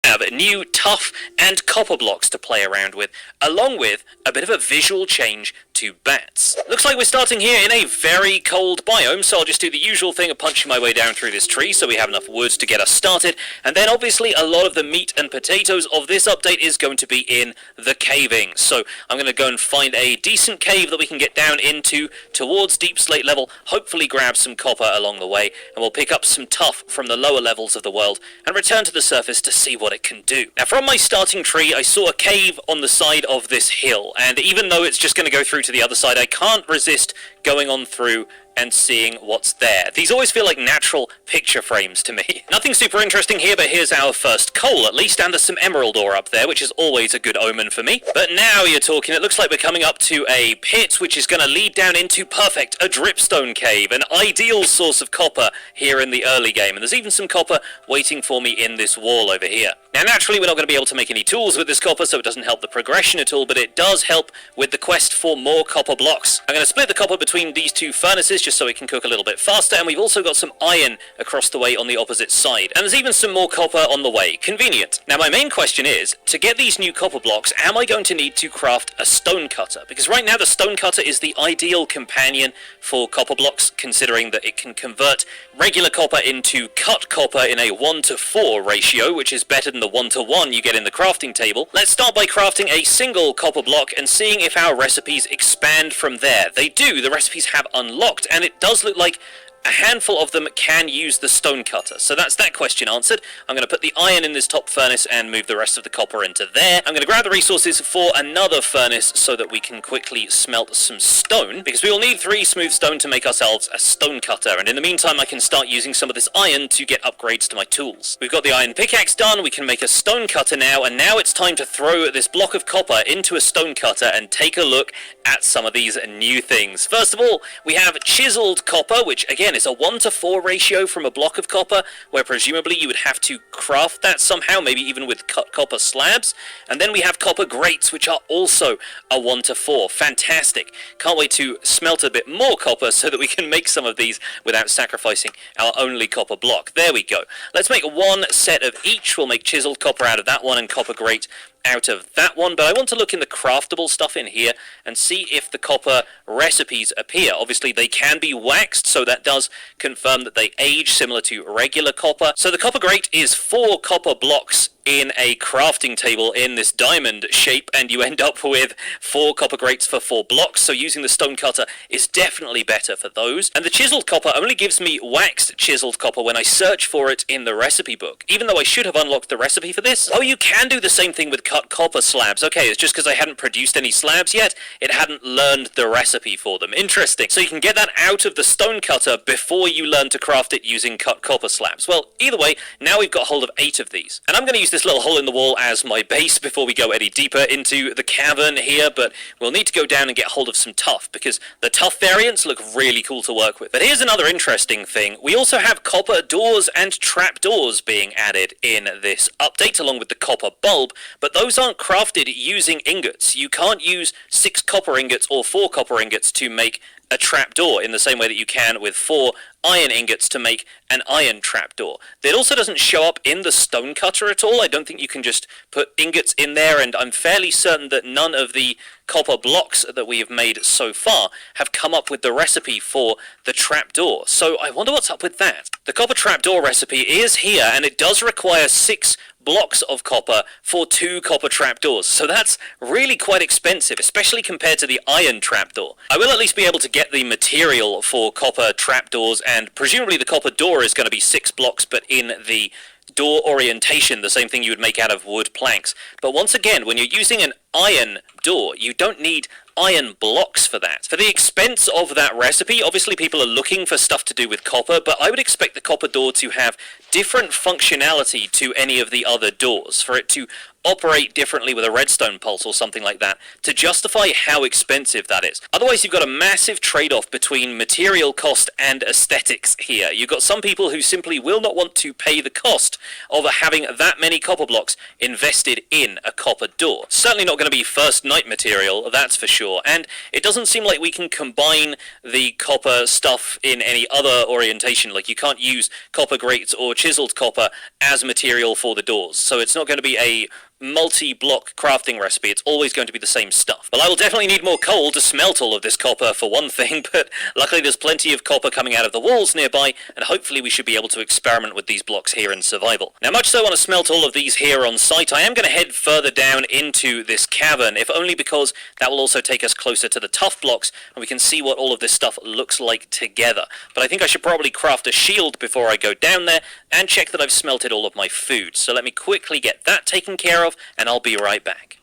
have new Tuff and copper blocks to play around with, along with a bit of a visual change to bats. Looks like we're starting here in a very cold biome, so I'll just do the usual thing of punching my way down through this tree so we have enough wood to get us started, and then obviously a lot of the meat and potatoes of this update is going to be in the caving. So I'm going to go and find a decent cave that we can get down into towards deep slate level, hopefully grab some copper along the way, and we'll pick up some Tuff from the lower levels of the world and return to the surface to see what it can do. Now from my starting tree I saw a cave on the side of this hill, and even though it's just going to go through to the other side, I can't resist going on through and seeing what's there. These always feel like natural picture frames to me. Nothing super interesting here, but here's our first coal at least, and there's some emerald ore up there, which is always a good omen for me. But now you're talking, it looks like we're coming up to a pit which is going to lead down into perfect, a dripstone cave, an ideal source of copper here in the early game, and there's even some copper waiting for me in this wall over here. Now naturally we're not going to be able to make any tools with this copper, so it doesn't help the progression at all, but it does help with the quest for more copper blocks. I'm going to split the copper between these two furnaces just so it can cook a little bit faster, and we've also got some iron across the way on the opposite side, and there's even some more copper on the way. Convenient. Now my main question is, to get these new copper blocks, am I going to need to craft a stone cutter? Because right now the stone cutter is the ideal companion for copper blocks, considering that it can convert regular copper into cut copper in a 1:4 ratio, which is better than the 1:1 you get in the crafting table. Let's start by crafting a single copper block and seeing if our recipes expand from there. They do. The recipes have unlocked, and it does look like a handful of them can use the stone cutter. So that's that question answered. I'm going to put the iron in this top furnace and move the rest of the copper into there. I'm going to grab the resources for another furnace so that we can quickly smelt some stone, because we will need 3 smooth stone to make ourselves a stone cutter, and in the meantime I can start using some of this iron to get upgrades to my tools. We've got the iron pickaxe done, we can make a stone cutter now, and now it's time to throw this block of copper into a stone cutter and take a look at some of these new things. First of all, we have chiseled copper, which again is a 1:4 ratio from a block of copper, where presumably you would have to craft that somehow, maybe even with cut copper slabs. And then we have copper grates, which are also a 1:4. Fantastic. Can't wait to smelt a bit more copper so that we can make some of these without sacrificing our only copper block. There we go. Let's make 1 set of each. We'll make chiseled copper out of that one and copper grate out of that one, but I want to look in the craftable stuff in here and see if the copper recipes appear. Obviously they can be waxed, so that does confirm that they age similar to regular copper. So the copper grate is 4 copper blocks in a crafting table in this diamond shape, and you end up with 4 copper grates for 4 blocks, so using the stone cutter is definitely better for those. And the chiseled copper only gives me waxed chiseled copper when I search for it in the recipe book, even though I should have unlocked the recipe for this. Oh, you can do the same thing with cut copper slabs. Okay, it's just because I hadn't produced any slabs yet, it hadn't learned the recipe for them. Interesting. So you can get that out of the stone cutter before you learn to craft it using cut copper slabs. Well, either way, now we've got hold of 8 of these, and I'm going to use this little hole in the wall as my base before we go any deeper into the cavern here, but we'll need to go down and get hold of some Tuff, because the Tuff variants look really cool to work with. But here's another interesting thing. We also have copper doors and trapdoors being added in this update, along with the copper bulb, but those aren't crafted using ingots. You can't use 6 copper ingots or 4 copper ingots to make a trapdoor in the same way that you can with 4 iron ingots to make an iron trapdoor. It also doesn't show up in the stone cutter at all. I don't think you can just put ingots in there, and I'm fairly certain that none of the copper blocks that we have made so far have come up with the recipe for the trapdoor. So I wonder what's up with that. The copper trapdoor recipe is here, and it does require 6 blocks of copper for 2 copper trapdoors, so that's really quite expensive, especially compared to the iron trapdoor. I will at least be able to get the material for copper trapdoors, and presumably the copper door is going to be 6 blocks, but in the door orientation, the same thing you would make out of wood planks. But once again, when you're using an iron door, you don't need iron blocks for that. For the expense of that recipe, obviously people are looking for stuff to do with copper, but I would expect the copper door to have different functionality to any of the other doors, for it to operate differently with a redstone pulse or something like that to justify how expensive that is. Otherwise, you've got a massive trade-off between material cost and aesthetics here. You've got some people who simply will not want to pay the cost of having that many copper blocks invested in a copper door. Certainly not going to be first night material, that's for sure, and it doesn't seem like we can combine the copper stuff in any other orientation. Like, you can't use copper grates or chiseled copper as material for the doors, so it's not going to be a multi-block crafting recipe. It's always going to be the same stuff. Well, I will definitely need more coal to smelt all of this copper for one thing, but luckily there's plenty of copper coming out of the walls nearby, and hopefully we should be able to experiment with these blocks here in survival. Now, much so I want to smelt all of these here on site, I am going to head further down into this cavern, if only because that will also take us closer to the Tuff blocks, and we can see what all of this stuff looks like together. But I think I should probably craft a shield before I go down there, and check that I've smelted all of my food. So let me quickly get that taken care of, and I'll be right back.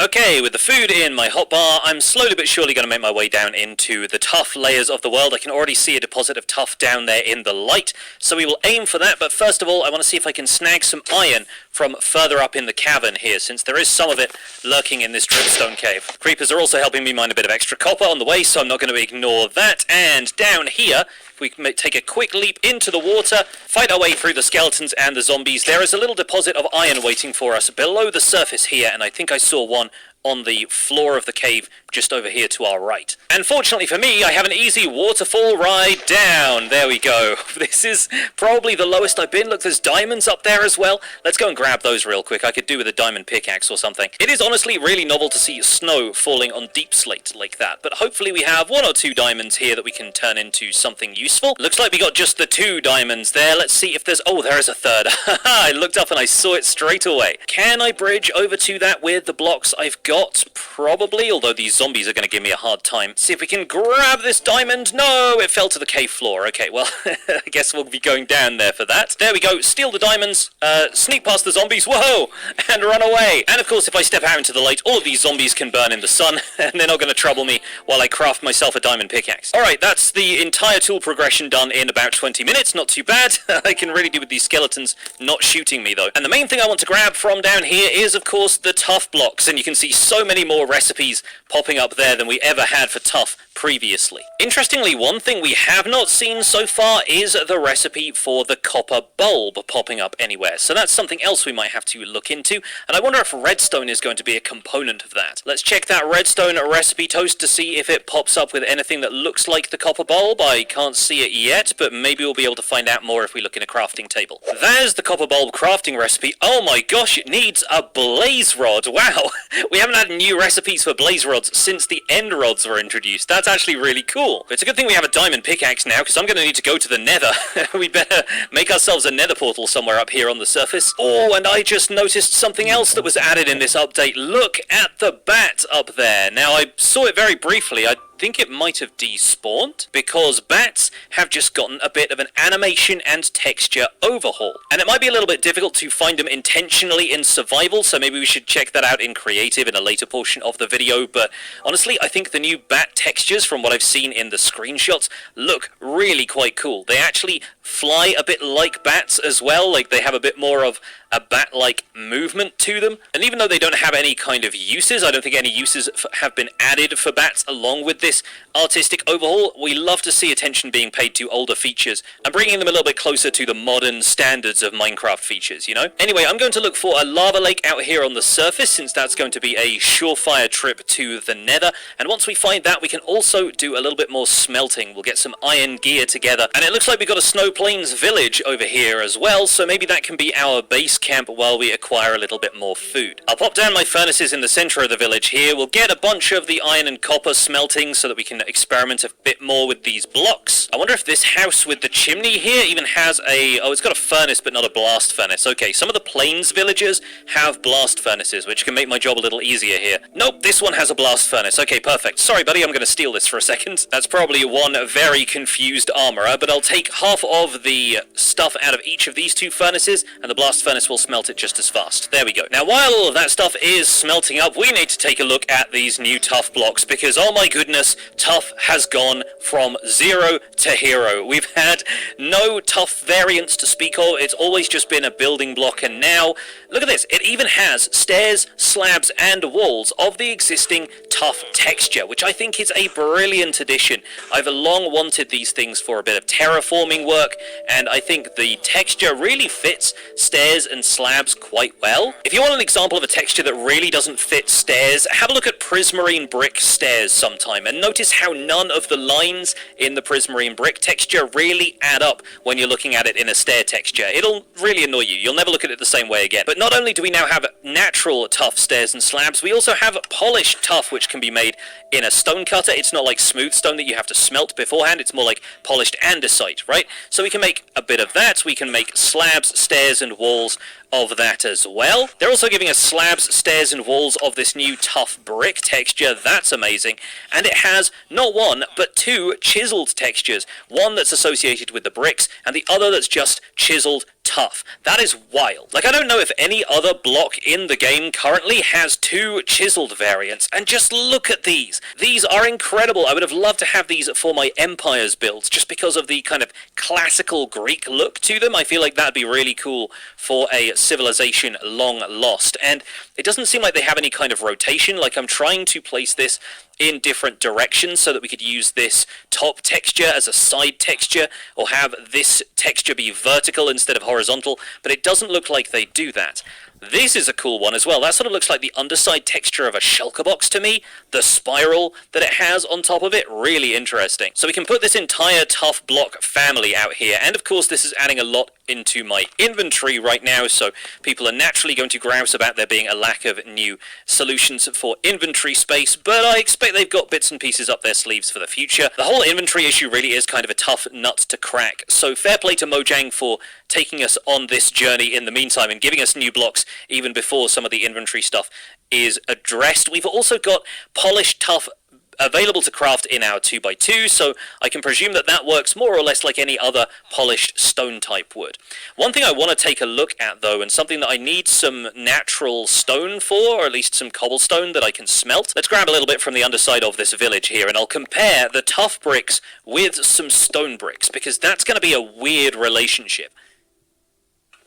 Okay, with the food in my hotbar, I'm slowly but surely going to make my way down into the Tuff layers of the world. I can already see a deposit of Tuff down there in the light, so we will aim for that, but first of all, I want to see if I can snag some iron from further up in the cavern here, since there is some of it lurking in this dripstone cave. Creepers are also helping me mine a bit of extra copper on the way, so I'm not going to ignore that. And down here, if we can take a quick leap into the water, fight our way through the skeletons and the zombies, there is a little deposit of iron waiting for us below the surface here, and I think I saw one on the floor of the cave just over here to our right. And fortunately for me, I have an easy waterfall ride down. There we go. This is probably the lowest I've been. Look, there's diamonds up there as well. Let's go and grab those real quick. I could do with a diamond pickaxe or something. It is honestly really novel to see snow falling on deep slate like that, but hopefully we have 1 or 2 diamonds here that we can turn into something useful. Looks like we got just the 2 diamonds there. Let's see if there's... Oh, there is a third. I looked up and I saw it straight away. Can I bridge over to that with the blocks I've got? Probably, although these zombies are going to give me a hard time. See if we can grab this diamond. No, it fell to the cave floor. Okay, well, I guess we'll be going down there for that. There we go. Steal the diamonds, sneak past the zombies, whoa, and run away. And of course, if I step out into the light, all of these zombies can burn in the sun, and they're not going to trouble me while I craft myself a diamond pickaxe. Alright, that's the entire tool progression done in about 20 minutes. Not too bad. I can really do with these skeletons not shooting me, though. And the main thing I want to grab from down here is, of course, the Tuff blocks, and you can see so many more recipes popping up there than we ever had for Tuff previously. Interestingly, one thing we have not seen so far is the recipe for the copper bulb popping up anywhere, so that's something else we might have to look into, and I wonder if redstone is going to be a component of that. Let's check that redstone recipe toast to see if it pops up with anything that looks like the copper bulb. I can't see it yet, but maybe we'll be able to find out more if we look in a crafting table. There's the copper bulb crafting recipe. Oh my gosh, it needs a blaze rod. Wow, we haven't had new recipes for blaze rods since the end rods were introduced. That's actually really cool. It's a good thing we have a diamond pickaxe now, because I'm going to need to go to the nether. We better make ourselves a nether portal somewhere up here on the surface. Oh, and I just noticed something else that was added in this update. Look at the bat up there. Now, I saw it very briefly. I think it might have despawned, because bats have just gotten a bit of an animation and texture overhaul. And it might be a little bit difficult to find them intentionally in survival, so maybe we should check that out in creative in a later portion of the video, but honestly, I think the new bat textures, from what I've seen in the screenshots, look really quite cool. They actually fly a bit like bats as well, like they have a bit more of a bat-like movement to them. And even though they don't have any kind of uses, I don't think any uses have been added for bats along with this artistic overhaul, we love to see attention being paid to older features and bringing them a little bit closer to the modern standards of Minecraft features, you know? Anyway, I'm going to look for a lava lake out here on the surface, since that's going to be a surefire trip to the nether, and once we find that, we can also do a little bit more smelting. We'll get some iron gear together, and it looks like we've got a Snow Plains village over here as well, so maybe that can be our base camp while we acquire a little bit more food. I'll pop down my furnaces in the center of the village here. We'll get a bunch of the iron and copper smelting so that we can experiment a bit more with these blocks. I wonder if this house with the chimney here even has a... Oh, it's got a furnace but not a blast furnace. Okay, some of the plains villagers have blast furnaces, which can make my job a little easier here. Nope, this one has a blast furnace. Okay, perfect. Sorry, buddy, I'm going to steal this for a second. That's probably one very confused armorer, but I'll take half of the stuff out of each of these 2 furnaces, and the blast furnace will smelt it just as fast. There we go. Now, while all of that stuff is smelting up, we need to take a look at these new Tuff blocks, because, oh my goodness, us, Tuff has gone from 0 to hero. We've had no Tuff variants to speak of. It's always just been a building block, and now, look at this. It even has stairs, slabs, and walls of the existing Tuff texture, which I think is a brilliant addition. I've long wanted these things for a bit of terraforming work, and I think the texture really fits stairs and slabs quite well. If you want an example of a texture that really doesn't fit stairs, have a look at prismarine brick stairs sometime, and notice how none of the lines in the prismarine brick texture really add up when you're looking at it in a stair texture. It'll really annoy you. You'll never look at it the same way again. But not only do we now have natural Tuff stairs and slabs, we also have polished Tuff, which can be made in a stone cutter. It's not like smooth stone that you have to smelt beforehand. It's more like polished andesite, right? So we can make a bit of that. We can make slabs, stairs, and walls of that as well. They're also giving us slabs, stairs, and walls of this new Tuff brick texture. That's amazing. And it has not one, but two chiseled textures. One that's associated with the bricks, and the other that's just chiseled Tuff. That is wild. Like, I don't know if any other block in the game currently has two chiseled variants, and just look at these. These are incredible. I would have loved to have these for my Empires builds, just because of the kind of classical Greek look to them. I feel like that'd be really cool for a civilization long lost, and it doesn't seem like they have any kind of rotation. Like, I'm trying to place this in different directions so that we could use this top texture as a side texture, or have this texture be vertical instead of horizontal, but it doesn't look like they do that. This is a cool one as well. That sort of looks like the underside texture of a shulker box to me. The spiral that it has on top of it, really interesting. So we can put this entire Tuff block family out here, and of course this is adding a lot into my inventory right now, so people are naturally going to grouse about there being a lack of new solutions for inventory space, but I expect they've got bits and pieces up their sleeves for the future. The whole inventory issue really is kind of a tough nut to crack, so fair play to Mojang for taking us on this journey in the meantime and giving us new blocks even before some of the inventory stuff is addressed. We've also got polished Tuff available to craft in our 2x2, so I can presume that that works more or less like any other polished stone type would. One thing I want to take a look at though, and something that I need some natural stone for, or at least some cobblestone that I can smelt. Let's grab a little bit from the underside of this village here, and I'll compare the Tuff bricks with some stone bricks, because that's going to be a weird relationship.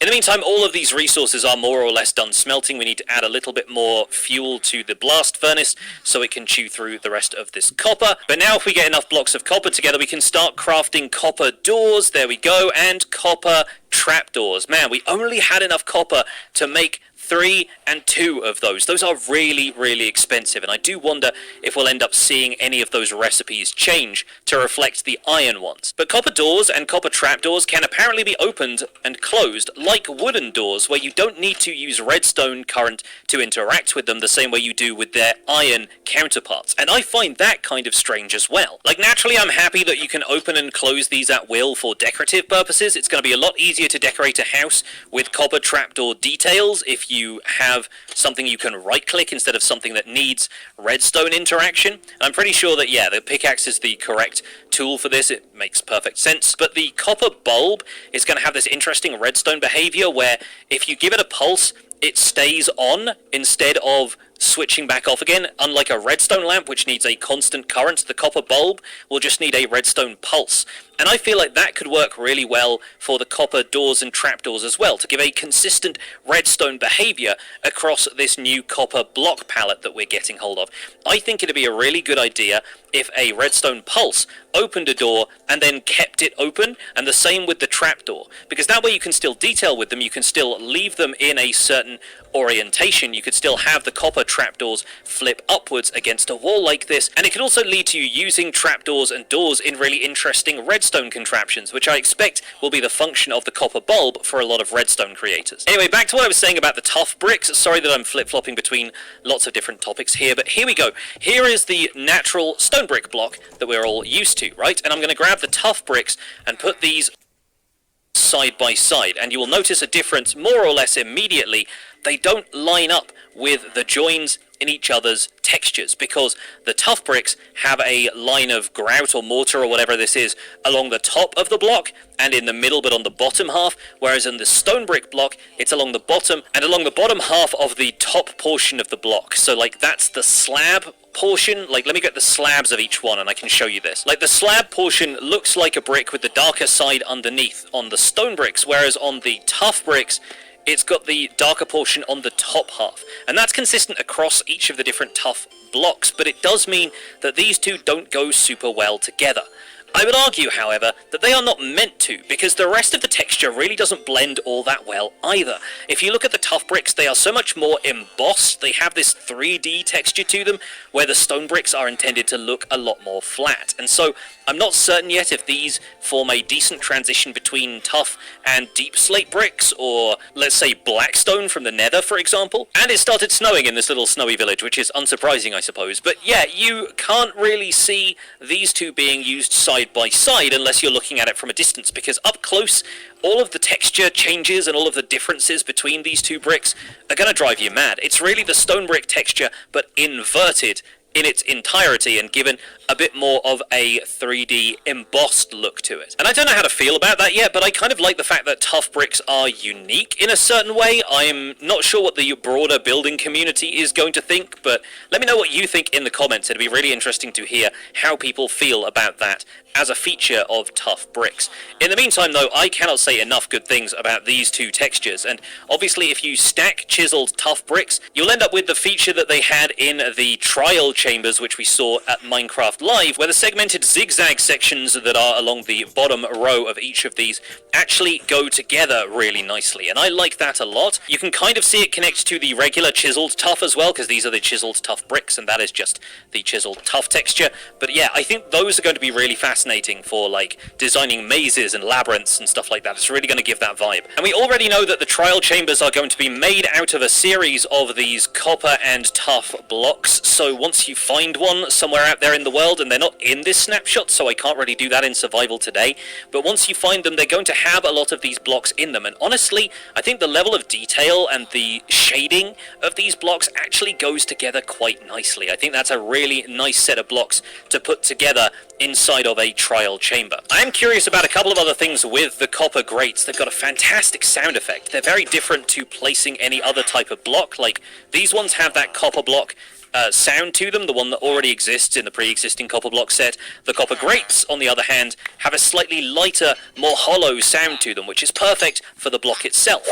In the meantime, all of these resources are more or less done smelting. We need to add a little bit more fuel to the blast furnace so it can chew through the rest of this copper. But now if we get enough blocks of copper together, we can start crafting copper doors. There we go. And copper trapdoors. Man, we only had enough copper to make 3 and 2 of those. Those are really, really expensive, and I do wonder if we'll end up seeing any of those recipes change to reflect the iron ones. But copper doors and copper trapdoors can apparently be opened and closed like wooden doors, where you don't need to use redstone current to interact with them the same way you do with their iron counterparts. And I find that kind of strange as well. Like, naturally I'm happy that you can open and close these at will for decorative purposes. It's going to be a lot easier to decorate a house with copper trapdoor details if you have something you can right-click instead of something that needs redstone interaction. I'm pretty sure that, yeah, the pickaxe is the correct tool for this. It makes perfect sense. But the copper bulb is going to have this interesting redstone behavior where if you give it a pulse, it stays on instead of switching back off again. Unlike a redstone lamp, which needs a constant current, the copper bulb will just need a redstone pulse. And I feel like that could work really well for the copper doors and trapdoors as well, to give a consistent redstone behavior across this new copper block palette that we're getting hold of. I think it'd be a really good idea if a redstone pulse opened a door and then kept it open, and the same with the trapdoor, because that way you can still detail with them, you can still leave them in a certain orientation, you could still have the copper trapdoors flip upwards against a wall like this, and it could also lead to you using trapdoors and doors in really interesting redstone contraptions, which I expect will be the function of the copper bulb for a lot of redstone creators. Anyway, back to what I was saying about the Tuff bricks. Sorry that I'm flip-flopping between lots of different topics here, but here we go. Here is the natural stone brick block that we're all used to, right? And I'm going to grab the Tuff bricks and put these side by side, and you will notice a difference more or less immediately. They don't line up with the joins in each other's textures, because the Tuff bricks have a line of grout or mortar or whatever this is along the top of the block and in the middle but on the bottom half, whereas in the stone brick block it's along the bottom and along the bottom half of the top portion of the block. So like that's the slab portion. Like, let me get the slabs of each one and I can show you this. Like, the slab portion looks like a brick with the darker side underneath on the stone bricks, whereas on the Tuff bricks it's got the darker portion on the top half. And that's consistent across each of the different Tuff blocks, but it does mean that these two don't go super well together. I would argue, however, that they are not meant to, because the rest of the texture really doesn't blend all that well either. If you look at the Tuff bricks, they are so much more embossed, they have this 3D texture to them, where the stone bricks are intended to look a lot more flat. And so, I'm not certain yet if these form a decent transition between Tuff and deep slate bricks, or, let's say, blackstone from the Nether, for example. And it started snowing in this little snowy village, which is unsurprising, I suppose. But yeah, you can't really see these two being used side by side unless you're looking at it from a distance, because up close all of the texture changes and all of the differences between these two bricks are going to drive you mad. It's really the stone brick texture but inverted in its entirety and given a bit more of a 3D embossed look to it. And I don't know how to feel about that yet, but I kind of like the fact that Tuff bricks are unique in a certain way. I'm not sure what the broader building community is going to think, but let me know what you think in the comments. It'd be really interesting to hear how people feel about that as a feature of Tuff bricks. In the meantime though, I cannot say enough good things about these two textures, and obviously if you stack chiseled Tuff bricks, you'll end up with the feature that they had in the trial chambers which we saw at Minecraft Live, where the segmented zigzag sections that are along the bottom row of each of these actually go together really nicely, and I like that a lot. You can kind of see it connect to the regular chiseled Tuff as well, because these are the chiseled Tuff bricks and that is just the chiseled Tuff texture. But yeah, I think those are going to be really fascinating for like designing mazes and labyrinths and stuff like that. It's really going to give that vibe. And we already know that the trial chambers are going to be made out of a series of these copper and Tuff blocks, so once you find one somewhere out there in the world, and they're not in this snapshot so I can't really do that in survival today, but once you find them they're going to have a lot of these blocks in them, and honestly I think the level of detail and the shading of these blocks actually goes together quite nicely. I think that's a really nice set of blocks to put together inside of a trial chamber. I am curious about a couple of other things with the copper grates. They've got a fantastic sound effect. They're very different to placing any other type of block. Like, these ones have that copper block sound to them, the one that already exists in the pre-existing copper block set. The copper grates, on the other hand, have a slightly lighter, more hollow sound to them, which is perfect for the block itself.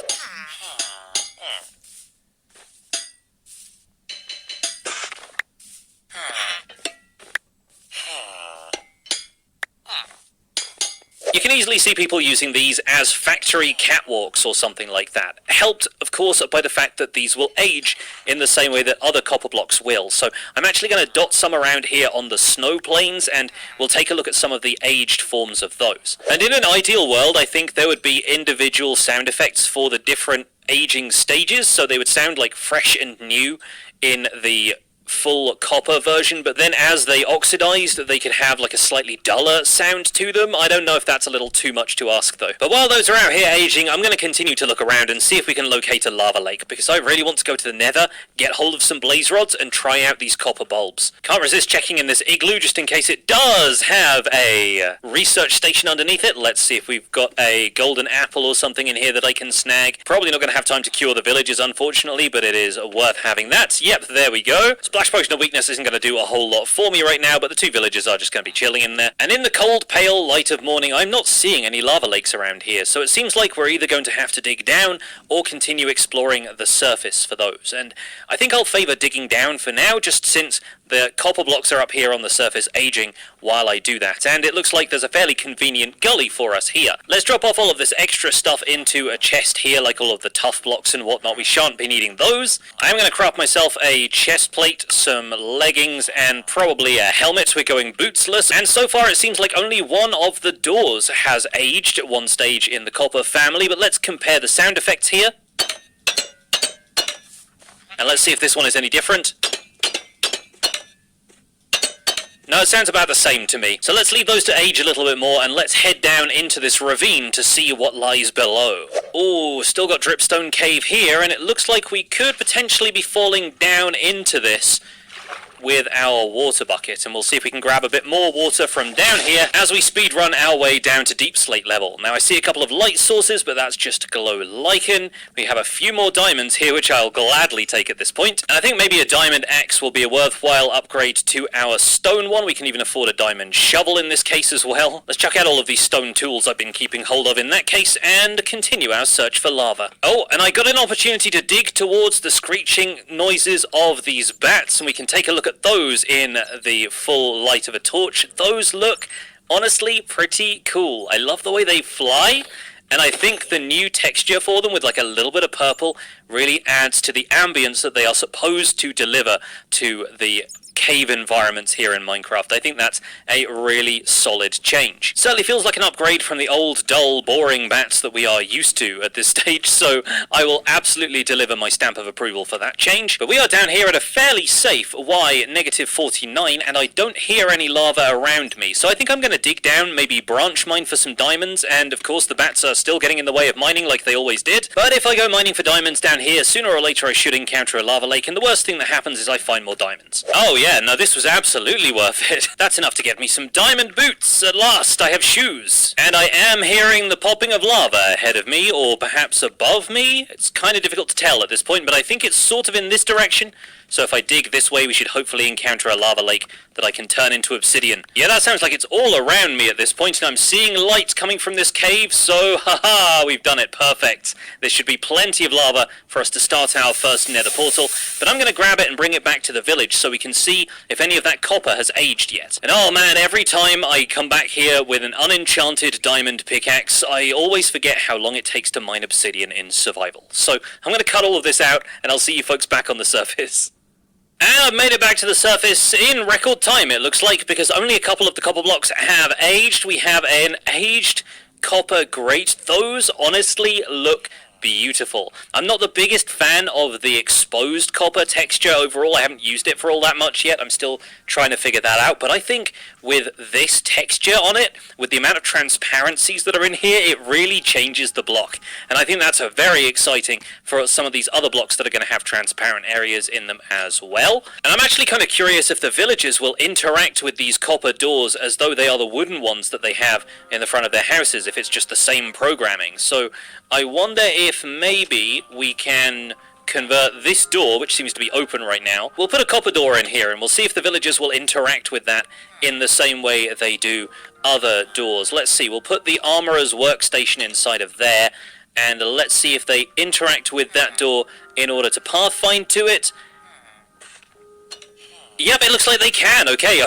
You can easily see people using these as factory catwalks or something like that. Helped, of course, by the fact that these will age in the same way that other copper blocks will. So I'm actually going to dot some around here on the snow plains, and we'll take a look at some of the aged forms of those. And in an ideal world, I think there would be individual sound effects for the different aging stages, so they would sound like fresh and new in the full copper version, but then as they oxidized they could have like a slightly duller sound to them. I don't know if that's a little too much to ask though. But while those are out here aging, I'm going to continue to look around and see if we can locate a lava lake, because I really want to go to the Nether, get hold of some blaze rods and try out these copper bulbs. Can't resist checking in this igloo just in case it does have a research station underneath it. Let's see if we've got a golden apple or something in here that I can snag. Probably not going to have time to cure the villagers unfortunately, but it is worth having that. Yep, there we go. Splash Potion of Weakness isn't going to do a whole lot for me right now, but the two villagers are just going to be chilling in there. And in the cold, pale light of morning, I'm not seeing any lava lakes around here, so it seems like we're either going to have to dig down or continue exploring the surface for those. And I think I'll favour digging down for now, just since the copper blocks are up here on the surface aging while I do that, and it looks like there's a fairly convenient gully for us here. Let's drop off all of this extra stuff into a chest here, like all of the Tuff blocks and whatnot. We shan't be needing those. I'm going to craft myself a chest plate, some leggings, and probably a helmet. We're going bootsless, and so far it seems like only one of the doors has aged at one stage in the copper family, but let's compare the sound effects here. And let's see if this one is any different. No, it sounds about the same to me. So let's leave those to age a little bit more, and let's head down into this ravine to see what lies below. Ooh, still got Dripstone Cave here, and it looks like we could potentially be falling down into this with our water bucket, and we'll see if we can grab a bit more water from down here as we speedrun our way down to deep slate level. Now I see a couple of light sources, but that's just glow lichen. We have a few more diamonds here, which I'll gladly take at this point, and I think maybe a diamond axe will be a worthwhile upgrade to our stone one. We can even afford a diamond shovel in this case as well. Let's chuck out all of these stone tools I've been keeping hold of in that case and continue our search for lava. Oh, and I got an opportunity to dig towards the screeching noises of these bats, and we can take a look at those in the full light of a torch. Those look honestly pretty cool. I love the way they fly, and I think the new texture for them with like a little bit of purple really adds to the ambience that they are supposed to deliver to the cave environments here in Minecraft. I think that's a really solid change. Certainly feels like an upgrade from the old, dull, boring bats that we are used to at this stage, so I will absolutely deliver my stamp of approval for that change. But we are down here at a fairly safe Y-49, and I don't hear any lava around me, so I think I'm going to dig down, maybe branch mine for some diamonds, and of course the bats are still getting in the way of mining like they always did. But if I go mining for diamonds down here, sooner or later I should encounter a lava lake, and the worst thing that happens is I find more diamonds. Oh yeah, no, this was absolutely worth it. That's enough to get me some diamond boots. At last, I have shoes. And I am hearing the popping of lava ahead of me, or perhaps above me. It's kind of difficult to tell at this point, but I think it's sort of in this direction. So if I dig this way, we should hopefully encounter a lava lake that I can turn into obsidian. Yeah, that sounds like it's all around me at this point, and I'm seeing light coming from this cave, so haha, we've done it. Perfect. There should be plenty of lava for us to start our first nether portal, but I'm going to grab it and bring it back to the village so we can see if any of that copper has aged yet. And oh man, every time I come back here with an unenchanted diamond pickaxe, I always forget how long it takes to mine obsidian in survival. So I'm going to cut all of this out, and I'll see you folks back on the surface. And I've made it back to the surface in record time, it looks like, because only a couple of the copper blocks have aged. We have an aged copper grate. Those honestly look beautiful. I'm not the biggest fan of the exposed copper texture overall. I haven't used it for all that much yet. I'm still trying to figure that out. But I think with this texture on it, with the amount of transparencies that are in here, it really changes the block. And I think that's a very exciting for some of these other blocks that are going to have transparent areas in them as well. And I'm actually kind of curious if the villagers will interact with these copper doors as though they are the wooden ones that they have in the front of their houses, if it's just the same programming. So I wonder if maybe we can convert this door, which seems to be open right now. We'll put a copper door in here, and we'll see if the villagers will interact with that in the same way they do other doors. Let's see, we'll put the armorer's workstation inside of there, and let's see if they interact with that door in order to pathfind to it. Yep, it looks like they can. Okay,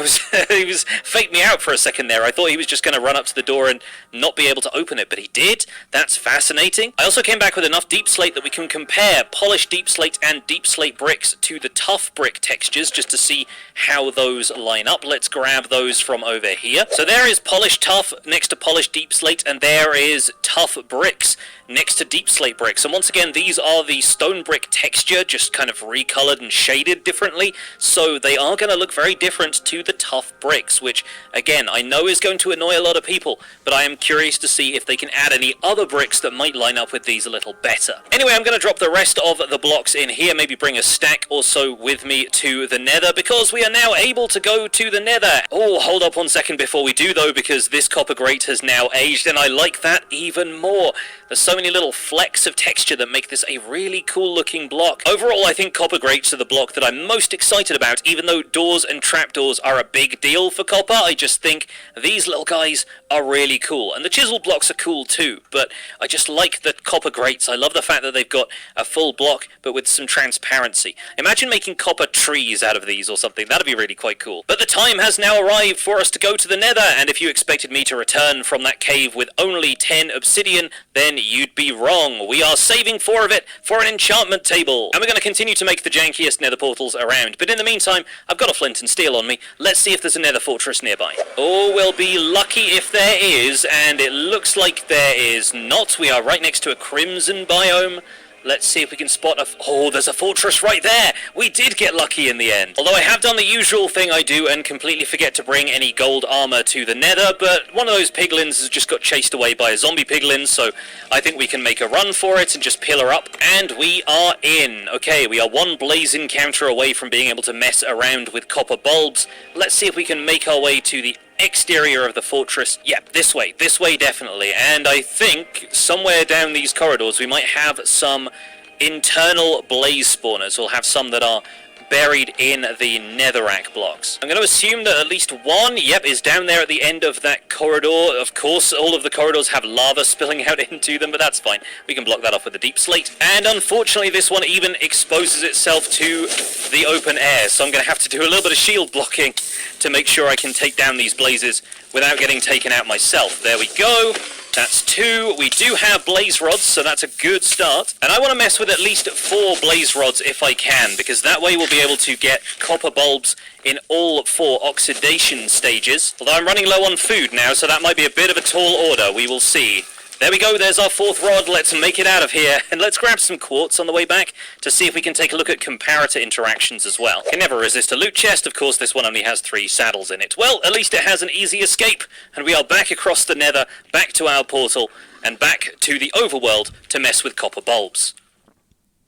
he was faked me out for a second there. I thought he was just going to run up to the door and not be able to open it, but he did. That's fascinating. I also came back with enough deep slate that we can compare polished deep slate and deep slate bricks to the tough brick textures just to see how those line up. Let's grab those from over here. So there is polished tough next to polished deep slate, and there is tough bricks next to deep slate bricks. And once again, these are the stone brick texture, just kind of recolored and shaded differently. So they are going to look very different to the tough bricks, which again I know is going to annoy a lot of people, but I am curious to see if they can add any other bricks that might line up with these a little better. Anyway, I'm going to drop the rest of the blocks in here, maybe bring a stack or so with me to the nether, because we are now able to go to the nether. Oh, hold up 1 second before we do though, because this copper grate has now aged, and I like that even more. There's so many little flecks of texture that make this a really cool looking block. Overall, I think copper grates are the block that I'm most excited about, even though doors and trapdoors are a big deal for copper. I just think these little guys are really cool, and the chisel blocks are cool too, but I just like the copper grates. I love the fact that they've got a full block but with some transparency. Imagine making copper trees out of these or something. That'd be really quite cool. But the time has now arrived for us to go to the nether, and if you expected me to return from that cave with only 10 obsidian, then you'd be wrong. We are saving 4 of it for an enchantment table, and we're going to continue to make the jankiest nether portals around. But in the meantime, I've got a flint and steel on me. Let's see if there's a nether fortress nearby. Oh, we'll be lucky if there is, and it looks like there is not. We are right next to a crimson biome. Let's see if we can spot a... Oh, there's a fortress right there! We did get lucky in the end. Although I have done the usual thing I do and completely forget to bring any gold armor to the nether, but one of those piglins has just got chased away by a zombie piglin, so I think we can make a run for it and just pillar up. And we are in. Okay, we are one blaze encounter away from being able to mess around with copper bulbs. Let's see if we can make our way to the exterior of the fortress. Yep, this way definitely. And I think somewhere down these corridors we might have some internal blaze spawners. We'll have some that are buried in the netherrack blocks. I'm going to assume that at least one, yep, is down there at the end of that corridor. Of course, all of the corridors have lava spilling out into them, but that's fine. We can block that off with a deep slate. And unfortunately, this one even exposes itself to the open air, so I'm going to have to do a little bit of shield blocking to make sure I can take down these blazes without getting taken out myself. There we go. That's 2. We do have blaze rods, so that's a good start. And I want to mess with at least 4 blaze rods if I can, because that way we'll be able to get copper bulbs in all 4 oxidation stages. Although I'm running low on food now, so that might be a bit of a tall order. We will see. There we go, there's our 4th rod. Let's make it out of here. And let's grab some quartz on the way back to see if we can take a look at comparator interactions as well. Can never resist a loot chest. Of course, this one only has 3 saddles in it. Well, at least it has an easy escape. And we are back across the nether, back to our portal, and back to the overworld to mess with copper bulbs.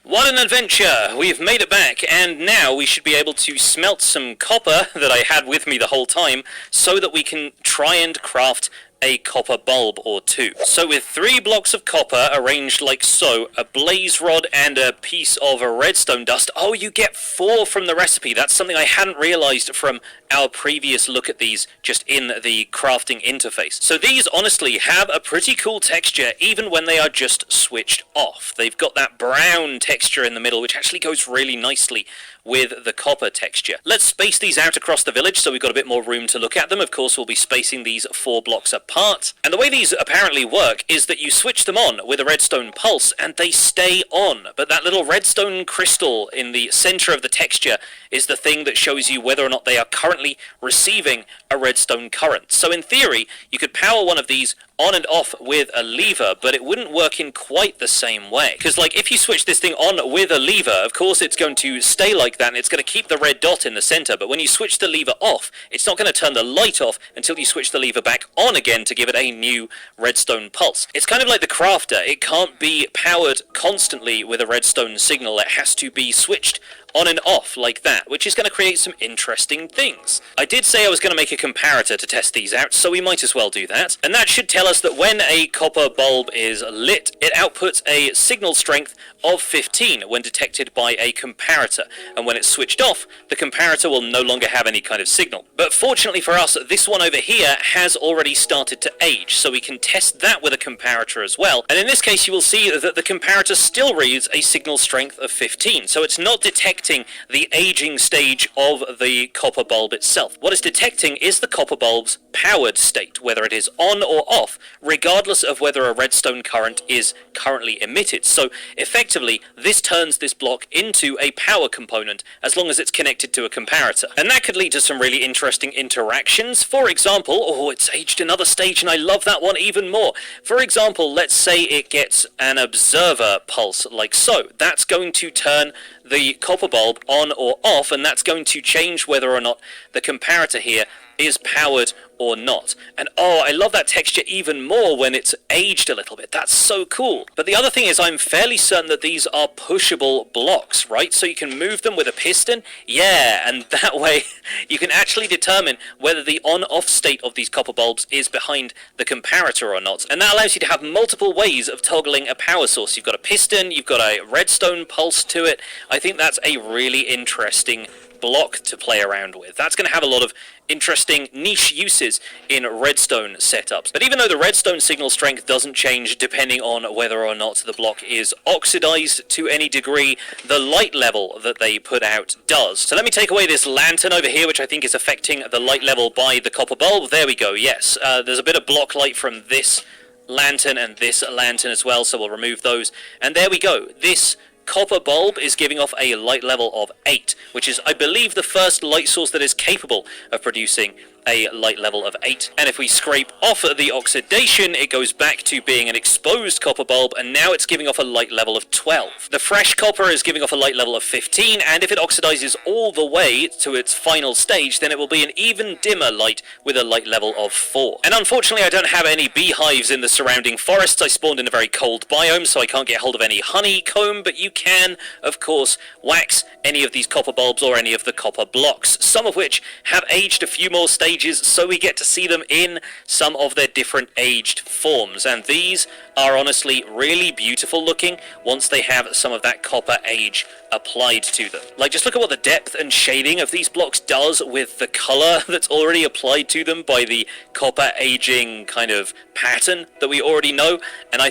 What an adventure! We've made it back, and now we should be able to smelt some copper that I had with me the whole time, so that we can try and craft a copper bulb or 2. So with 3 blocks of copper arranged like so, a blaze rod and a piece of redstone dust, oh, you get 4 from the recipe. That's something I hadn't realized from our previous look at these just in the crafting interface. So these honestly have a pretty cool texture even when they are just switched off. They've got that brown texture in the middle, which actually goes really nicely with the copper texture. Let's space these out across the village so we've got a bit more room to look at them. Of course, we'll be spacing these 4 blocks apart. And the way these apparently work is that you switch them on with a redstone pulse and they stay on. But that little redstone crystal in the center of the texture is the thing that shows you whether or not they are currently receiving a redstone current. So in theory, you could power one of these on and off with a lever, but it wouldn't work in quite the same way. Because, like, if you switch this thing on with a lever, of course it's going to stay like that, and it's going to keep the red dot in the center, but when you switch the lever off, it's not going to turn the light off until you switch the lever back on again to give it a new redstone pulse. It's kind of like the crafter. It can't be powered constantly with a redstone signal. It has to be switched on and off like that, which is going to create some interesting things. I did say I was going to make a comparator to test these out, so we might as well do that. And that should tell us that when a copper bulb is lit, it outputs a signal strength of 15 when detected by a comparator. And when it's switched off, the comparator will no longer have any kind of signal. But fortunately for us, this one over here has already started to age, so we can test that with a comparator as well. And in this case, you will see that the comparator still reads a signal strength of 15, so it's not detecting the aging stage of the copper bulb itself. What it's detecting is the copper bulb's powered state, whether it is on or off, regardless of whether a redstone current is currently emitted. So effectively, this turns this block into a power component as long as it's connected to a comparator. And that could lead to some really interesting interactions. For example, oh, it's aged another stage and I love that one even more. For example, let's say it gets an observer pulse like so. That's going to turn the copper bulb on or off, and that's going to change whether or not the comparator here is powered or not. And oh, I love that texture even more when it's aged a little bit. That's so cool. But the other thing is I'm fairly certain that these are pushable blocks, right? So you can move them with a piston. Yeah, and that way you can actually determine whether the on-off state of these copper bulbs is behind the comparator or not. And that allows you to have multiple ways of toggling a power source. You've got a piston, you've got a redstone pulse to it. I think that's a really interesting block to play around with. That's going to have a lot of interesting niche uses in redstone setups. But even though the redstone signal strength doesn't change depending on whether or not the block is oxidized to any degree, the light level that they put out does. So let me take away this lantern over here, which I think is affecting the light level by the copper bulb. There we go, yes. There's a bit of block light from this lantern and this lantern as well, so we'll remove those. And there we go. This copper bulb is giving off a light level of 8, which is, I believe, the first light source that is capable of producing a light level of 8. And if we scrape off the oxidation, it goes back to being an exposed copper bulb, and now it's giving off a light level of 12. The fresh copper is giving off a light level of 15, and if it oxidizes all the way to its final stage, then it will be an even dimmer light with a light level of 4. And unfortunately, I don't have any beehives in the surrounding forests. I spawned in a very cold biome, so I can't get hold of any honeycomb, but you can, of course, wax any of these copper bulbs or any of the copper blocks, some of which have aged a few more stages, so we get to see them in some of their different aged forms. And these are honestly really beautiful looking once they have some of that copper age applied to them. Like, just look at what the depth and shading of these blocks does with the color that's already applied to them by the copper aging kind of pattern that we already know, and I